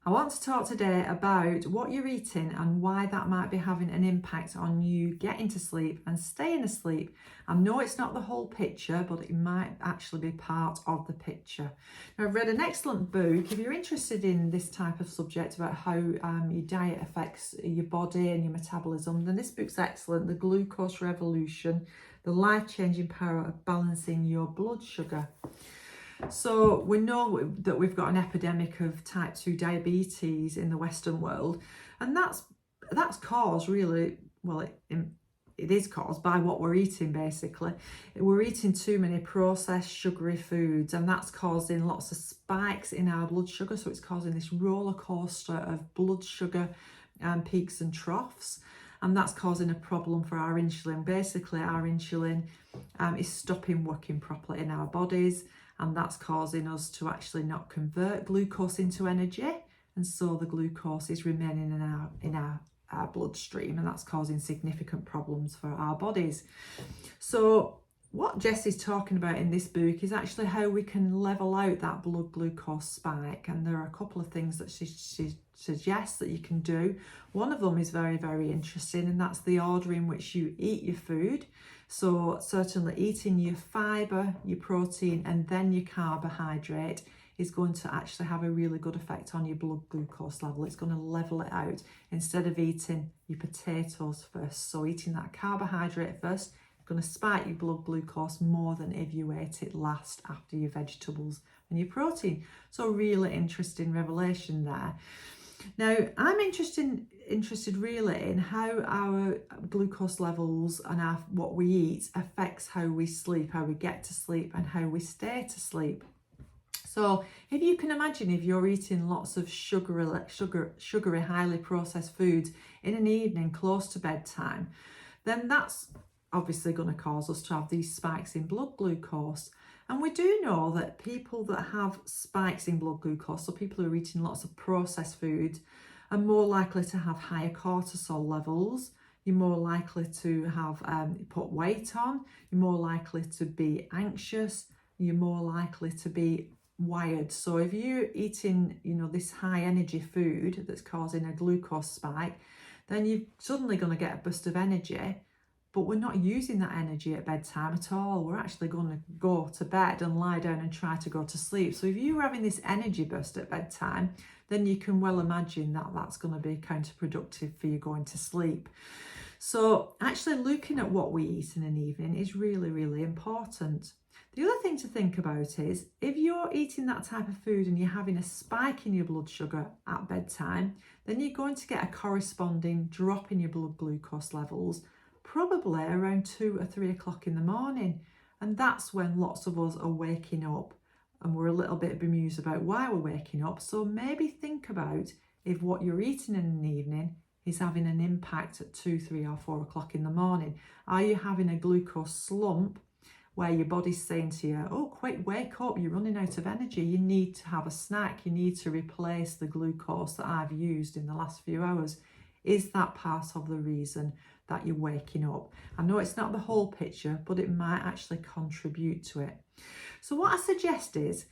I want to talk today about what you're eating and why that might be having an impact on you getting to sleep and staying asleep. I know it's not the whole picture, but it might actually be part of the picture. Now, I've read an excellent book. If you're interested in this type of subject about how your diet affects your body and your metabolism, then this book's excellent. The Glucose Revolution, the life-changing power of balancing your blood sugar. So we know that we've got an epidemic of type 2 diabetes in the Western world, and that's caused really, well, it is caused by what we're eating basically. We're eating too many processed sugary foods, and that's causing lots of spikes in our blood sugar. So it's causing this roller coaster of blood sugar peaks and troughs, and that's causing a problem for our insulin. Basically, our insulin is stopping working properly in our bodies, and that's causing us to actually not convert glucose into energy, and so the glucose is remaining in our bloodstream, and that's causing significant problems for our bodies. So what Jess is talking about in this book is actually how we can level out that blood glucose spike, and there are a couple of things that she suggests that you can do. One of them is very, very interesting, and that's the order in which you eat your food. So certainly eating your fibre, your protein, and then your carbohydrate is going to actually have a really good effect on your blood glucose level. It's going to level it out instead of eating your potatoes first. So eating that carbohydrate first is going to spike your blood glucose more than if you ate it last after your vegetables and your protein. So really interesting revelation there. Now, I'm interested really in how our glucose levels and what we eat affects how we sleep, how we get to sleep, and how we stay to sleep. So if you can imagine, if you're eating lots of sugary, highly processed foods in an evening close to bedtime, then that's obviously going to cause us to have these spikes in blood glucose. And we do know that people that have spikes in blood glucose, so people who are eating lots of processed food, are more likely to have higher cortisol levels. You're more likely to have put weight on. You're more likely to be anxious. You're more likely to be wired. So if you're eating, this high energy food that's causing a glucose spike, then you're suddenly going to get a burst of energy. But we're not using that energy at bedtime at all. We're actually going to go to bed and lie down and try to go to sleep. So if you're having this energy burst at bedtime, then you can well imagine that that's going to be counterproductive for you going to sleep. So actually looking at what we eat in an evening is really, really important. The other thing to think about is if you're eating that type of food and you're having a spike in your blood sugar at bedtime, then you're going to get a corresponding drop in your blood glucose levels, probably around 2 or 3 o'clock in the morning. And that's when lots of us are waking up, and we're a little bit bemused about why we're waking up. So maybe think about if what you're eating in an evening is having an impact at 2, 3 or 4 o'clock in the morning. Are you having a glucose slump where your body's saying to you, oh, quick, wake up, you're running out of energy, you need to have a snack, you need to replace the glucose that I've used in the last few hours? Is that part of the reason that you're waking up? I know it's not the whole picture, but it might actually contribute to it. So what I suggest is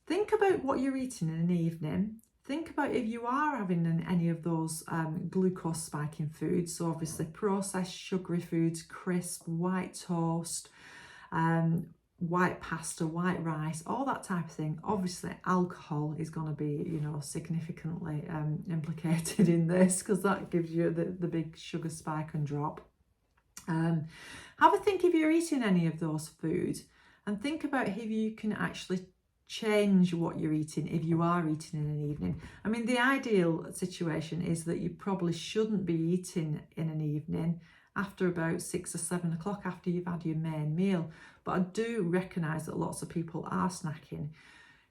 think about what you're eating in an evening. Think about if you are having any of those glucose spiking foods. So obviously processed sugary foods, crisp, white toast, white pasta, white rice, all that type of thing. Obviously alcohol is going to be, significantly implicated in this, because that gives you the big sugar spike and drop. Have a think if you're eating any of those foods, and think about if you can actually change what you're eating if you are eating in an evening. I mean, the ideal situation is that you probably shouldn't be eating in an evening after about 6 or 7 o'clock after you've had your main meal. But I do recognise that lots of people are snacking.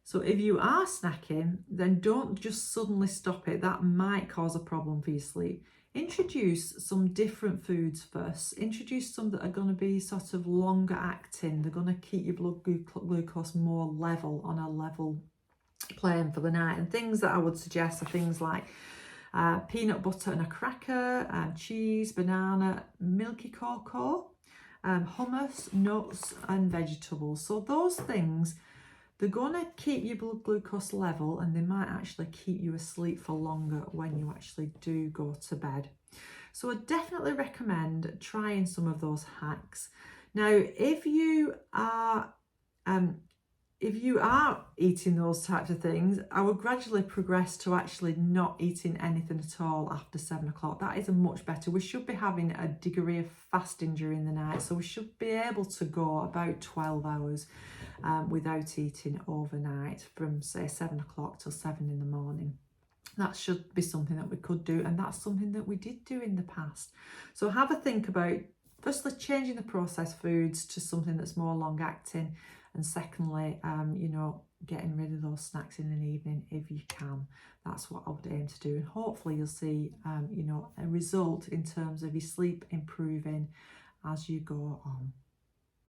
So if you are snacking, then don't just suddenly stop it. That might cause a problem for your sleep. Introduce some different foods first. Introduce some that are going to be sort of longer acting. They're going to keep your blood glucose more level, on a level plane for the night. And things that I would suggest are things like peanut butter and a cracker, cheese, banana, milky cocoa, hummus, nuts and vegetables. So those things they're going to keep your blood glucose level, and they might actually keep you asleep for longer when you actually do go to bed. So I definitely recommend trying some of those hacks. Now, if you are eating those types of things, I would gradually progress to actually not eating anything at all after 7 o'clock. That is a much better. We should be having a degree of fasting during the night, so we should be able to go about 12 hours without eating overnight, from say 7 o'clock till 7 in the morning. That should be something that we could do, and that's something that we did do in the past. So have a think about, firstly, changing the processed foods to something that's more long acting, and secondly, getting rid of those snacks in an evening if you can. That's what I would aim to do, and hopefully you'll see a result in terms of your sleep improving as you go on.